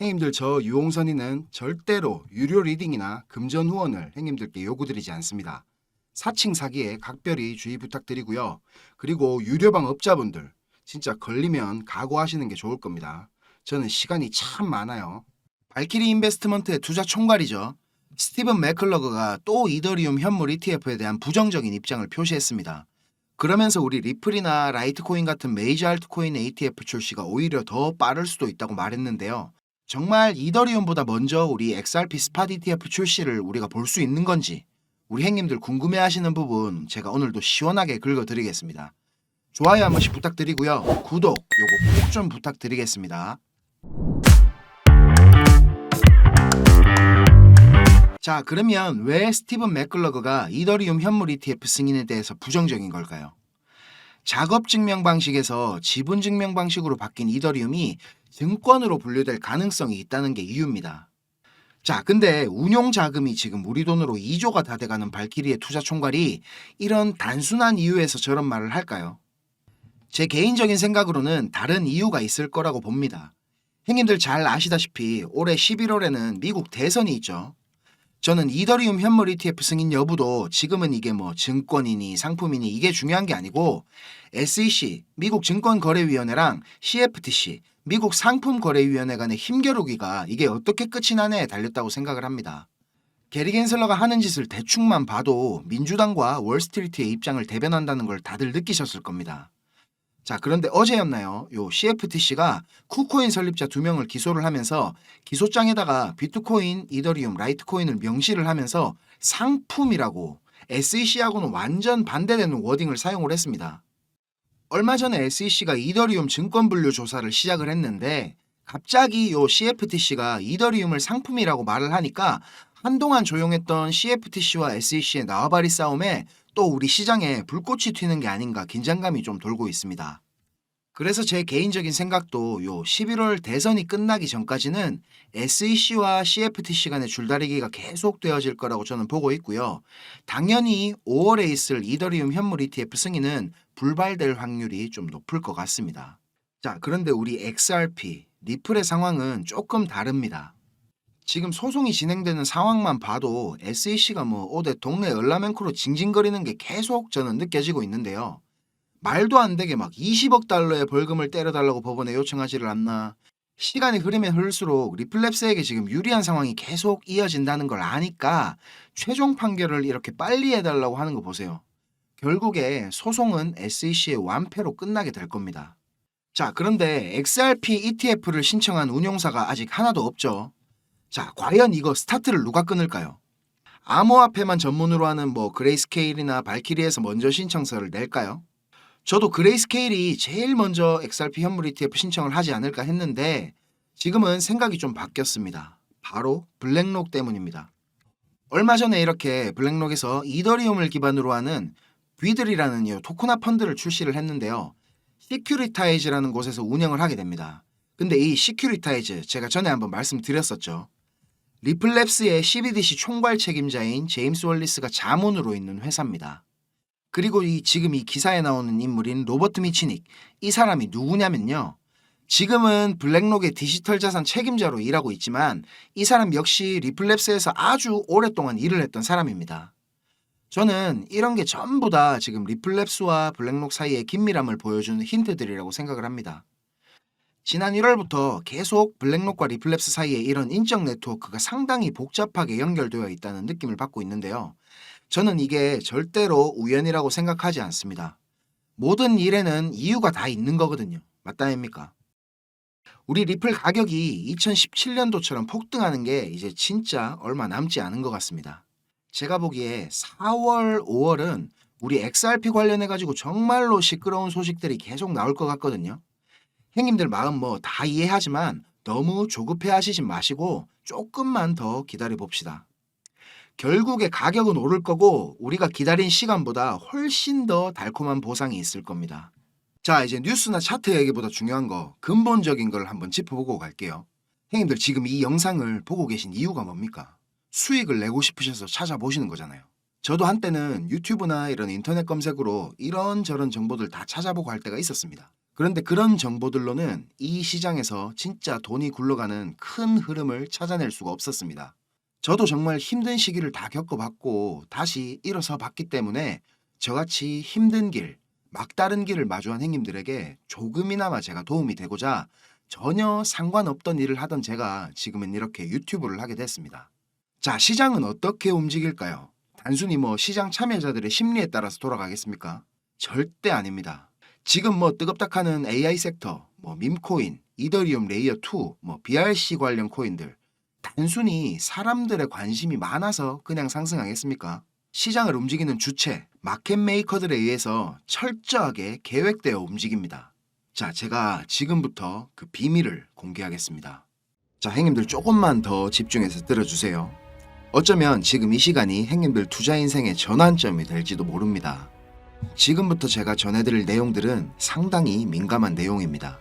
형님들, 저 유홍선이는 절대로 유료 리딩이나 금전 후원을 형님들께 요구드리지 않습니다. 사칭 사기에 각별히 주의 부탁드리고요. 그리고 유료방 업자분들 진짜 걸리면 각오하시는 게 좋을 겁니다. 저는 시간이 참 많아요. 발키리 인베스트먼트의 투자 총괄이죠. 스티븐 맥클러그가 또 이더리움 현물 ETF에 대한 부정적인 입장을 표시했습니다. 그러면서 우리 리플이나 라이트코인 같은 메이저 알트코인의 ETF 출시가 오히려 더 빠를 수도 있다고 말했는데요. 정말 이더리움보다 먼저 우리 XRP 스팟 ETF 출시를 우리가 볼 수 있는 건지 우리 행님들 궁금해하시는 부분 제가 오늘도 시원하게 긁어드리겠습니다. 좋아요 한 번씩 부탁드리고요. 구독 요거 꼭 좀 부탁드리겠습니다. 자, 그러면 왜 스티븐 맥클러그가 이더리움 현물 ETF 승인에 대해서 부정적인 걸까요? 작업 증명 방식에서 지분 증명 방식으로 바뀐 이더리움이 증권으로 분류될 가능성이 있다는 게 이유입니다. 자, 근데 운용 자금이 지금 우리 돈으로 2조가 다 돼가는 발키리의 투자 총괄이 이런 단순한 이유에서 저런 말을 할까요? 제 개인적인 생각으로는 다른 이유가 있을 거라고 봅니다. 형님들 잘 아시다시피 올해 11월에는 미국 대선이 있죠. 저는 이더리움 현물 ETF 승인 여부도 지금은 이게 뭐 증권이니 상품이니 이게 중요한 게 아니고 SEC, 미국 증권거래위원회랑 CFTC, 미국 상품거래위원회 간의 힘겨루기가 이게 어떻게 끝이 나냐에 달렸다고 생각을 합니다. 게리 겐슬러가 하는 짓을 대충만 봐도 민주당과 월스트리트의 입장을 대변한다는 걸 다들 느끼셨을 겁니다. 자, 그런데 어제였나요? 요 CFTC가 쿠코인 설립자 2명을 기소를 하면서 기소장에다가 비트코인, 이더리움, 라이트코인을 명시를 하면서 상품이라고 SEC하고는 완전 반대되는 워딩을 사용을 했습니다. 얼마 전에 SEC가 이더리움 증권 분류 조사를 시작을 했는데 갑자기 요 CFTC가 이더리움을 상품이라고 말을 하니까 한동안 조용했던 CFTC와 SEC의 나와바리 싸움에 또 우리 시장에 불꽃이 튀는 게 아닌가 긴장감이 좀 돌고 있습니다. 그래서 제 개인적인 생각도 요 11월 대선이 끝나기 전까지는 SEC와 CFTC 간의 줄다리기가 계속되어질 거라고 저는 보고 있고요. 당연히 5월에 있을 이더리움 현물 ETF 승인은 불발될 확률이 좀 높을 것 같습니다. 자, 그런데 우리 XRP, 리플의 상황은 조금 다릅니다. 지금 소송이 진행되는 상황만 봐도 SEC가 뭐 어제 동네 열라멘코로 징징거리는 게 계속 저는 느껴지고 있는데요. 말도 안 되게 막 20억 달러의 벌금을 때려달라고 법원에 요청하지를 않나. 시간이 흐르면 흐를수록 리플랩스에게 지금 유리한 상황이 계속 이어진다는 걸 아니까 최종 판결을 이렇게 빨리 해달라고 하는 거 보세요. 결국에 소송은 SEC의 완패로 끝나게 될 겁니다. 자, 그런데 XRP ETF를 신청한 운용사가 아직 하나도 없죠. 자, 과연 이거 스타트를 누가 끊을까요? 암호화폐만 전문으로 하는 뭐 그레이스케일이나 발키리에서 먼저 신청서를 낼까요? 저도 그레이스케일이 제일 먼저 XRP 현물 ETF 신청을 하지 않을까 했는데 지금은 생각이 좀 바뀌었습니다. 바로 블랙록 때문입니다. 얼마 전에 이렇게 블랙록에서 이더리움을 기반으로 하는 귀들이라는 이 토크나 펀드를 출시를 했는데요. 시큐리타이즈라는 곳에서 운영을 하게 됩니다. 근데 이 시큐리타이즈 제가 전에 한번 말씀드렸었죠. 리플랩스의 CBDC 총괄 책임자인 제임스 월리스가 자문으로 있는 회사입니다. 그리고 지금 이 기사에 나오는 인물인 로버트 미치닉, 이 사람이 누구냐면요. 지금은 블랙록의 디지털 자산 책임자로 일하고 있지만 이 사람 역시 리플랩스에서 아주 오랫동안 일을 했던 사람입니다. 저는 이런 게 전부 다 지금 리플랩스와 블랙록 사이의 긴밀함을 보여주는 힌트들이라고 생각을 합니다. 지난 1월부터 계속 블랙록과 리플랩스 사이에 이런 인적 네트워크가 상당히 복잡하게 연결되어 있다는 느낌을 받고 있는데요. 저는 이게 절대로 우연이라고 생각하지 않습니다. 모든 일에는 이유가 다 있는 거거든요. 맞다 아닙니까? 우리 리플 가격이 2017년도처럼 폭등하는 게 이제 진짜 얼마 남지 않은 것 같습니다. 제가 보기에 4월, 5월은 우리 XRP 관련해가지고 정말로 시끄러운 소식들이 계속 나올 것 같거든요. 형님들 마음 뭐 다 이해하지만 너무 조급해 하시지 마시고 조금만 더 기다려 봅시다. 결국에 가격은 오를 거고 우리가 기다린 시간보다 훨씬 더 달콤한 보상이 있을 겁니다. 자, 이제 뉴스나 차트 얘기보다 중요한 거 근본적인 걸 한번 짚어보고 갈게요. 형님들 지금 이 영상을 보고 계신 이유가 뭡니까? 수익을 내고 싶으셔서 찾아보시는 거잖아요. 저도 한때는 유튜브나 이런 인터넷 검색으로 이런저런 정보들 다 찾아보고 할 때가 있었습니다. 그런데 그런 정보들로는 이 시장에서 진짜 돈이 굴러가는 큰 흐름을 찾아낼 수가 없었습니다. 저도 정말 힘든 시기를 다 겪어봤고 다시 일어서 봤기 때문에 저같이 힘든 길, 막다른 길을 마주한 행님들에게 조금이나마 제가 도움이 되고자 전혀 상관없던 일을 하던 제가 지금은 이렇게 유튜브를 하게 됐습니다. 자, 시장은 어떻게 움직일까요? 단순히 시장 참여자들의 심리에 따라서 돌아가겠습니까? 절대 아닙니다. 지금 뜨겁다카는 AI 섹터, 밈코인, 이더리움 레이어 2, BRC 관련 코인들 단순히 사람들의 관심이 많아서 그냥 상승하겠습니까? 시장을 움직이는 주체, 마켓 메이커들에 의해서 철저하게 계획되어 움직입니다. 자, 제가 지금부터 그 비밀을 공개하겠습니다. 자, 행님들 조금만 더 집중해서 들어주세요. 어쩌면 지금 이 시간이 행님들 투자 인생의 전환점이 될지도 모릅니다. 지금부터 제가 전해드릴 내용들은 상당히 민감한 내용입니다.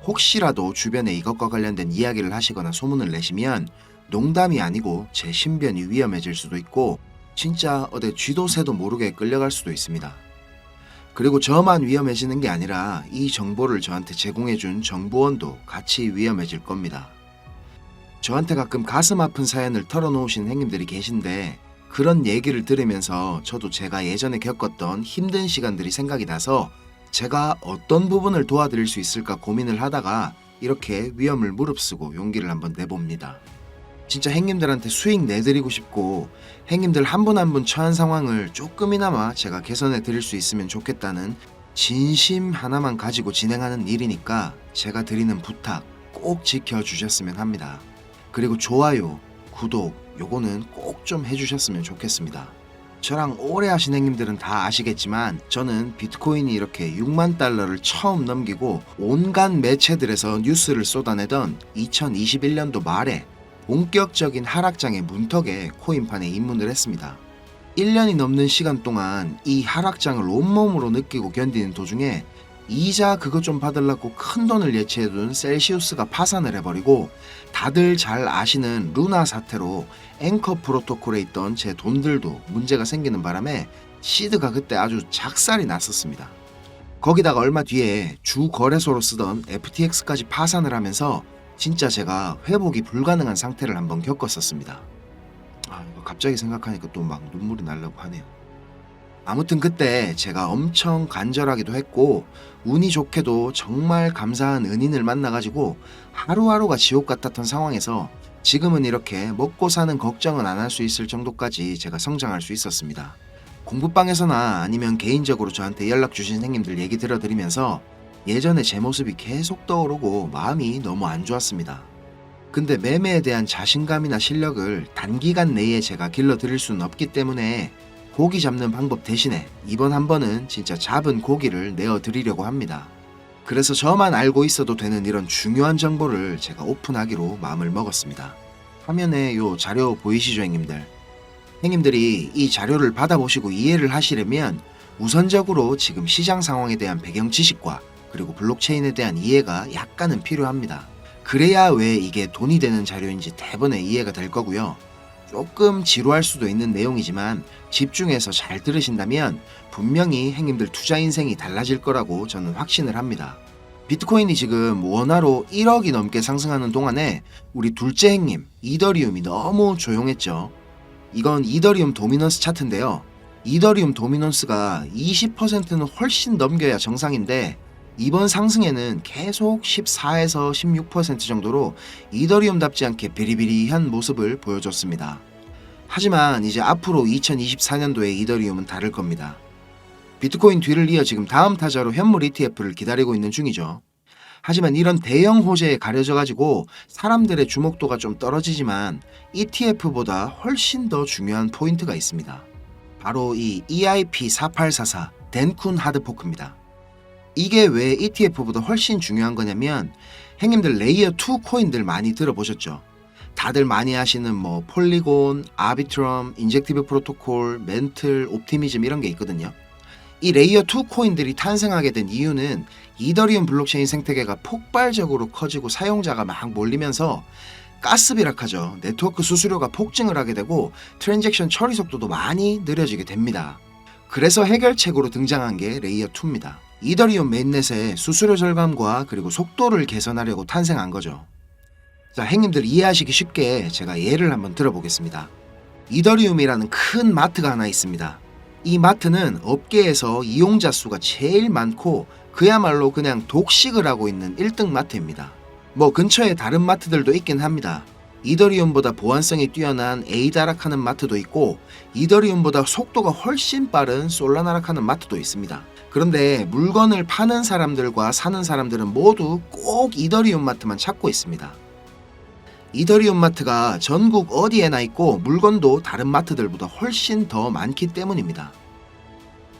혹시라도 주변에 이것과 관련된 이야기를 하시거나 소문을 내시면 농담이 아니고 제 신변이 위험해질 수도 있고 진짜 어디 쥐도 새도 모르게 끌려갈 수도 있습니다. 그리고 저만 위험해지는 게 아니라 이 정보를 저한테 제공해준 정보원도 같이 위험해질 겁니다. 저한테 가끔 가슴 아픈 사연을 털어놓으시는 행님들이 계신데 그런 얘기를 들으면서 저도 제가 예전에 겪었던 힘든 시간들이 생각이 나서 제가 어떤 부분을 도와드릴 수 있을까 고민을 하다가 이렇게 위험을 무릅쓰고 용기를 한번 내봅니다. 진짜 행님들한테 수익 내드리고 싶고 행님들 한 분 한 분 처한 상황을 조금이나마 제가 개선해 드릴 수 있으면 좋겠다는 진심 하나만 가지고 진행하는 일이니까 제가 드리는 부탁 꼭 지켜주셨으면 합니다. 그리고 좋아요, 구독 요거는 꼭 좀 해주셨으면 좋겠습니다. 저랑 오래 하신 행님들은 다 아시겠지만 저는 비트코인이 이렇게 6만 달러를 처음 넘기고 온갖 매체들에서 뉴스를 쏟아내던 2021년도 말에 본격적인 하락장의 문턱에 코인판에 입문을 했습니다. 1년이 넘는 시간 동안 이 하락장을 온몸으로 느끼고 견디는 도중에 이자 그것 좀 받으려고 큰 돈을 예치해둔 셀시우스가 파산을 해버리고 다들 잘 아시는 루나 사태로 앵커 프로토콜에 있던 제 돈들도 문제가 생기는 바람에 시드가 그때 아주 작살이 났었습니다. 거기다가 얼마 뒤에 주 거래소로 쓰던 FTX까지 파산을 하면서 진짜 제가 회복이 불가능한 상태를 한번 겪었었습니다. 이거 갑자기 생각하니까 또 막 눈물이 나려고 하네요. 아무튼 그때 제가 엄청 간절하기도 했고 운이 좋게도 정말 감사한 은인을 만나가지고 하루하루가 지옥 같았던 상황에서 지금은 이렇게 먹고 사는 걱정은 안 할 수 있을 정도까지 제가 성장할 수 있었습니다. 공부방에서나 아니면 개인적으로 저한테 연락 주신 행님들 얘기 들어드리면서 예전에 제 모습이 계속 떠오르고 마음이 너무 안 좋았습니다. 근데 매매에 대한 자신감이나 실력을 단기간 내에 제가 길러드릴 수는 없기 때문에 고기 잡는 방법 대신에 이번 한 번은 진짜 잡은 고기를 내어드리려고 합니다. 그래서 저만 알고 있어도 되는 이런 중요한 정보를 제가 오픈하기로 마음을 먹었습니다. 화면에 요 자료 보이시죠, 형님들? 형님들이 이 자료를 받아보시고 이해를 하시려면 우선적으로 지금 시장 상황에 대한 배경 지식과 그리고 블록체인에 대한 이해가 약간은 필요합니다. 그래야 왜 이게 돈이 되는 자료인지 대번에 이해가 될 거고요. 조금 지루할 수도 있는 내용이지만 집중해서 잘 들으신다면 분명히 행님들 투자 인생이 달라질 거라고 저는 확신을 합니다. 비트코인이 지금 원화로 1억이 넘게 상승하는 동안에 우리 둘째 행님 이더리움이 너무 조용했죠. 이건 이더리움 도미넌스 차트인데요. 이더리움 도미넌스가 20%는 훨씬 넘겨야 정상인데 이번 상승에는 계속 14에서 16% 정도로 이더리움답지 않게 비리비리한 모습을 보여줬습니다. 하지만 이제 앞으로 2024년도에 이더리움은 다를 겁니다. 비트코인 뒤를 이어 지금 다음 타자로 현물 ETF를 기다리고 있는 중이죠. 하지만 이런 대형 호재에 가려져 가지고 사람들의 주목도가 좀 떨어지지만 ETF보다 훨씬 더 중요한 포인트가 있습니다. 바로 이 EIP4844 덴쿤 하드포크입니다. 이게 왜 ETF보다 훨씬 중요한 거냐면 형님들 레이어 2 코인들 많이 들어보셨죠? 다들 많이 아시는 폴리곤, 아비트럼, 인젝티브 프로토콜, 멘틀, 옵티미즘 이런 게 있거든요. 이 레이어 2 코인들이 탄생하게 된 이유는 이더리움 블록체인 생태계가 폭발적으로 커지고 사용자가 막 몰리면서 가스비락하죠. 네트워크 수수료가 폭증을 하게 되고 트랜잭션 처리 속도도 많이 느려지게 됩니다. 그래서 해결책으로 등장한 게 레이어 2입니다. 이더리움 메인넷의 수수료 절감과 그리고 속도를 개선하려고 탄생한 거죠. 자, 행님들 이해하시기 쉽게 제가 예를 한번 들어보겠습니다. 이더리움이라는 큰 마트가 하나 있습니다. 이 마트는 업계에서 이용자 수가 제일 많고 그야말로 그냥 독식을 하고 있는 1등 마트입니다. 뭐 근처에 다른 마트들도 있긴 합니다. 이더리움보다 보안성이 뛰어난 에이다락하는 마트도 있고 이더리움보다 속도가 훨씬 빠른 솔라나락하는 마트도 있습니다. 그런데 물건을 파는 사람들과 사는 사람들은 모두 꼭 이더리움 마트만 찾고 있습니다. 이더리움 마트가 전국 어디에나 있고 물건도 다른 마트들보다 훨씬 더 많기 때문입니다.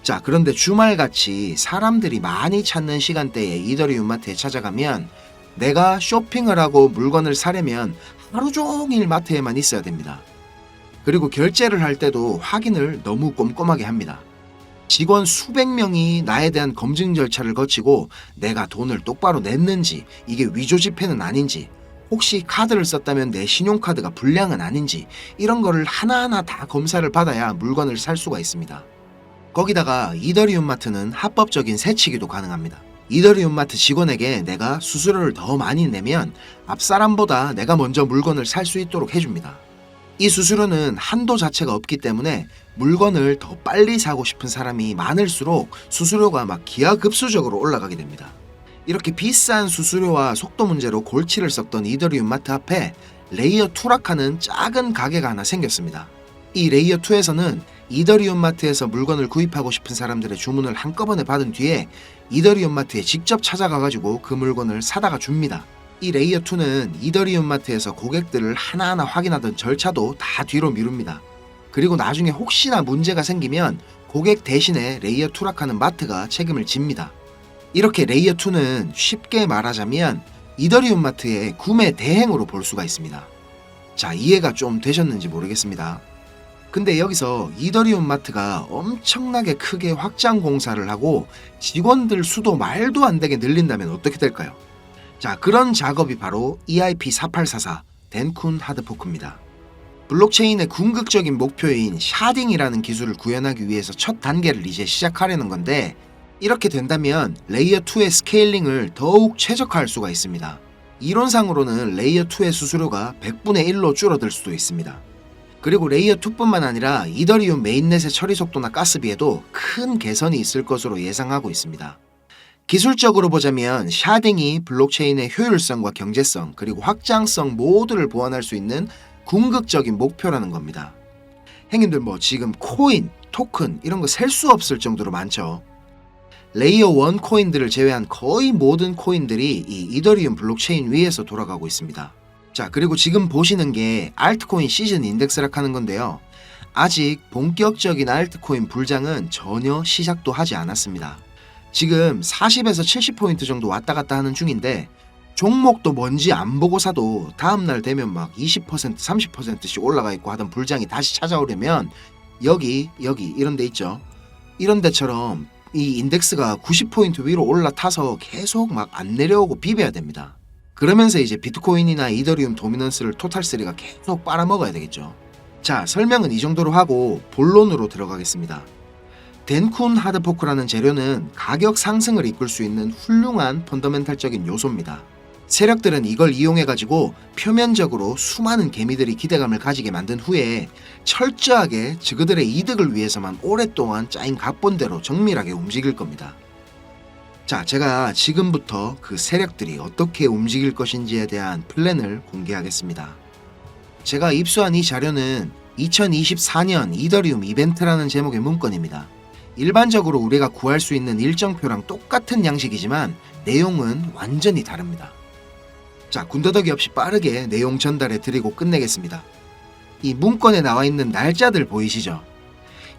자, 그런데 주말같이 사람들이 많이 찾는 시간대에 이더리움 마트에 찾아가면 내가 쇼핑을 하고 물건을 사려면 하루 종일 마트에만 있어야 됩니다. 그리고 결제를 할 때도 확인을 너무 꼼꼼하게 합니다. 직원 수백 명이 나에 대한 검증 절차를 거치고 내가 돈을 똑바로 냈는지, 이게 위조 지폐는 아닌지, 혹시 카드를 썼다면 내 신용카드가 불량은 아닌지 이런 거를 하나하나 다 검사를 받아야 물건을 살 수가 있습니다. 거기다가 이더리움 마트는 합법적인 세치기도 가능합니다. 이더리움 마트 직원에게 내가 수수료를 더 많이 내면 앞사람보다 내가 먼저 물건을 살 수 있도록 해줍니다. 이 수수료는 한도 자체가 없기 때문에 물건을 더 빨리 사고 싶은 사람이 많을수록 수수료가 막 기하급수적으로 올라가게 됩니다. 이렇게 비싼 수수료와 속도 문제로 골치를 썩던 이더리움 마트 앞에 레이어 2락하는 작은 가게가 하나 생겼습니다. 이 레이어 2에서는 이더리움 마트에서 물건을 구입하고 싶은 사람들의 주문을 한꺼번에 받은 뒤에 이더리움 마트에 직접 찾아가가지고 그 물건을 사다가 줍니다. 이 레이어 2는 이더리움 마트에서 고객들을 하나하나 확인하던 절차도 다 뒤로 미룹니다. 그리고 나중에 혹시나 문제가 생기면 고객 대신에 레이어 2락하는 마트가 책임을 집니다. 이렇게 레이어 2는 쉽게 말하자면 이더리움 마트의 구매 대행으로 볼 수가 있습니다. 자, 이해가 좀 되셨는지 모르겠습니다. 근데 여기서 이더리움 마트가 엄청나게 크게 확장 공사를 하고 직원들 수도 말도 안 되게 늘린다면 어떻게 될까요? 자, 그런 작업이 바로 EIP4844 덴쿤 하드포크입니다. 블록체인의 궁극적인 목표인 샤딩이라는 기술을 구현하기 위해서 첫 단계를 이제 시작하려는 건데, 이렇게 된다면 레이어 2의 스케일링을 더욱 최적화할 수가 있습니다. 이론상으로는 레이어 2의 수수료가 100분의 1로 줄어들 수도 있습니다. 그리고 레이어 2뿐만 아니라 이더리움 메인넷의 처리 속도나 가스비에도 큰 개선이 있을 것으로 예상하고 있습니다. 기술적으로 보자면 샤딩이 블록체인의 효율성과 경제성 그리고 확장성 모두를 보완할 수 있는 궁극적인 목표라는 겁니다. 행님들 뭐 지금 코인, 토큰 이런 거 셀 수 없을 정도로 많죠. 레이어 1 코인들을 제외한 거의 모든 코인들이 이 이더리움 블록체인 위에서 돌아가고 있습니다. 자, 그리고 지금 보시는 게 알트코인 시즌 인덱스락 하는 건데요. 아직 본격적인 알트코인 불장은 전혀 시작도 하지 않았습니다. 지금 40에서 70포인트 정도 왔다 갔다 하는 중인데 종목도 뭔지 안 보고 사도 다음날 되면 막 20%, 30%씩 올라가 있고 하던 불장이 다시 찾아오려면 여기 이런 데 있죠. 이런 데처럼 이 인덱스가 90포인트 위로 올라타서 계속 막 안 내려오고 비벼야 됩니다. 그러면서 이제 비트코인이나 이더리움 도미넌스를 토탈3가 계속 빨아먹어야 되겠죠. 자, 설명은 이 정도로 하고 본론으로 들어가겠습니다. 덴쿤 하드포크라는 재료는 가격 상승을 이끌 수 있는 훌륭한 펀더멘탈적인 요소입니다. 세력들은 이걸 이용해가지고 표면적으로 수많은 개미들이 기대감을 가지게 만든 후에 철저하게 그들의 이득을 위해서만 오랫동안 짜인 각본대로 정밀하게 움직일 겁니다. 자, 제가 지금부터 그 세력들이 어떻게 움직일 것인지에 대한 플랜을 공개하겠습니다. 제가 입수한 이 자료는 2024년 이더리움 이벤트라는 제목의 문건입니다. 일반적으로 우리가 구할 수 있는 일정표랑 똑같은 양식이지만 내용은 완전히 다릅니다. 자, 군더더기 없이 빠르게 내용 전달해 드리고 끝내겠습니다. 이 문건에 나와 있는 날짜들 보이시죠?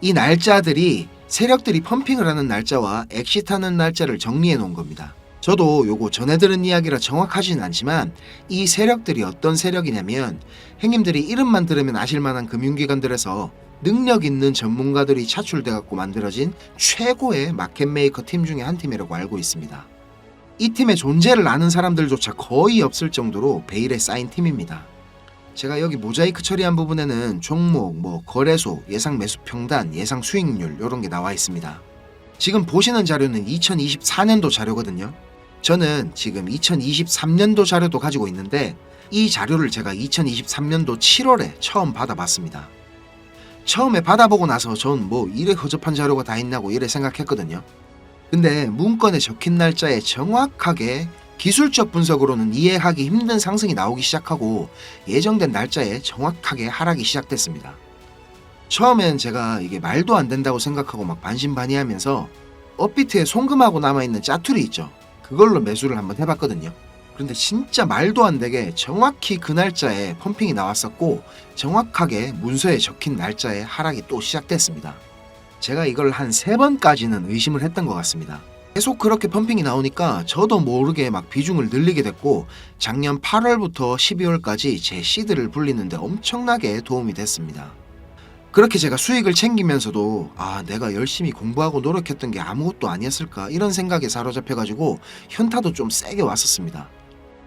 이 날짜들이 세력들이 펌핑을 하는 날짜와 엑시트하는 날짜를 정리해 놓은 겁니다. 저도 요거 전해 들은 이야기라 정확하진 않지만 이 세력들이 어떤 세력이냐면 행님들이 이름만 들으면 아실만한 금융기관들에서 능력 있는 전문가들이 차출돼 갖고 만들어진 최고의 마켓메이커 팀 중에 한 팀이라고 알고 있습니다. 이 팀의 존재를 아는 사람들조차 거의 없을 정도로 베일에 쌓인 팀입니다. 제가 여기 모자이크 처리한 부분에는 종목, 거래소, 예상 매수 평단, 예상 수익률 이런 게 나와 있습니다. 지금 보시는 자료는 2024년도 자료거든요. 저는 지금 2023년도 자료도 가지고 있는데 이 자료를 제가 2023년도 7월에 처음 받아봤습니다. 처음에 받아보고 나서 전 뭐 이래 허접한 자료가 다 있나고 이래 생각했거든요. 근데 문건에 적힌 날짜에 정확하게 기술적 분석으로는 이해하기 힘든 상승이 나오기 시작하고 예정된 날짜에 정확하게 하락이 시작됐습니다. 처음엔 제가 이게 말도 안 된다고 생각하고 막 반신반의하면서 업비트에 송금하고 남아있는 짜투리 있죠. 그걸로 매수를 한번 해봤거든요. 그런데 진짜 말도 안 되게 정확히 그 날짜에 펌핑이 나왔었고 정확하게 문서에 적힌 날짜에 하락이 또 시작됐습니다. 제가 이걸 한 3번까지는 의심을 했던 것 같습니다. 계속 그렇게 펌핑이 나오니까 저도 모르게 막 비중을 늘리게 됐고 작년 8월부터 12월까지 제 시드를 불리는데 엄청나게 도움이 됐습니다. 그렇게 제가 수익을 챙기면서도 내가 열심히 공부하고 노력했던 게 아무것도 아니었을까 이런 생각에 사로잡혀가지고 현타도 좀 세게 왔었습니다.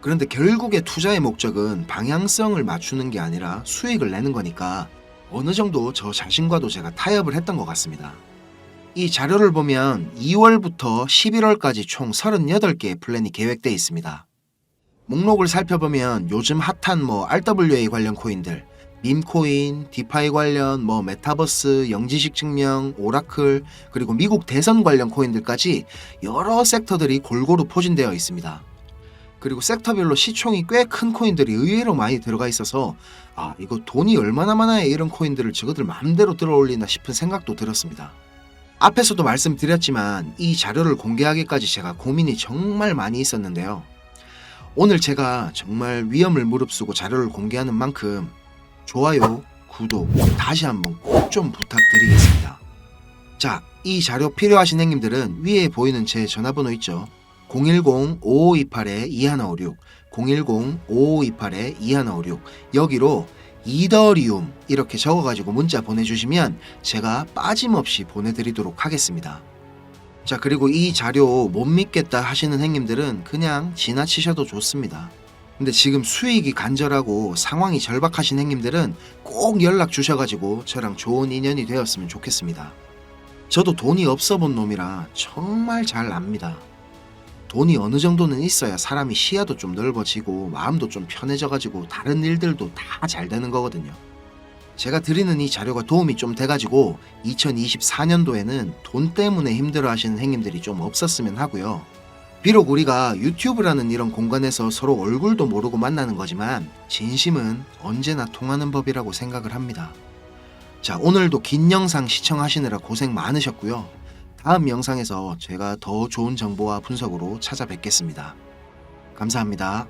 그런데 결국에 투자의 목적은 방향성을 맞추는 게 아니라 수익을 내는 거니까 어느 정도 저 자신과도 제가 타협을 했던 것 같습니다. 이 자료를 보면 2월부터 11월까지 총 38개의 플랜이 계획되어 있습니다. 목록을 살펴보면 요즘 핫한 RWA 관련 코인들, 밈코인, 디파이 관련 메타버스, 영지식 증명, 오라클, 그리고 미국 대선 관련 코인들까지 여러 섹터들이 골고루 포진되어 있습니다. 그리고 섹터별로 시총이 꽤 큰 코인들이 의외로 많이 들어가 있어서 이거 돈이 얼마나 많아야 이런 코인들을 저거들 마음대로 들어올리나 싶은 생각도 들었습니다. 앞에서도 말씀드렸지만 이 자료를 공개하기까지 제가 고민이 정말 많이 있었는데요. 오늘 제가 정말 위험을 무릅쓰고 자료를 공개하는 만큼 좋아요, 구독 다시 한번 꼭 좀 부탁드리겠습니다. 자, 이 자료 필요하신 행님들은 위에 보이는 제 전화번호 있죠. 010-5528-2156, 010-5528-2156 여기로 이더리움 이렇게 적어가지고 문자 보내주시면 제가 빠짐없이 보내드리도록 하겠습니다. 자, 그리고 이 자료 못 믿겠다 하시는 행님들은 그냥 지나치셔도 좋습니다. 근데 지금 수익이 간절하고 상황이 절박하신 행님들은 꼭 연락 주셔가지고 저랑 좋은 인연이 되었으면 좋겠습니다. 저도 돈이 없어 본 놈이라 정말 잘 압니다. 돈이 어느 정도는 있어야 사람이 시야도 좀 넓어지고 마음도 좀 편해져가지고 다른 일들도 다 잘 되는 거거든요. 제가 드리는 이 자료가 도움이 좀 돼가지고 2024년도에는 돈 때문에 힘들어 하시는 행님들이 좀 없었으면 하고요. 비록 우리가 유튜브라는 이런 공간에서 서로 얼굴도 모르고 만나는 거지만 진심은 언제나 통하는 법이라고 생각을 합니다. 자, 오늘도 긴 영상 시청하시느라 고생 많으셨고요. 다음 영상에서 제가 더 좋은 정보와 분석으로 찾아뵙겠습니다. 감사합니다.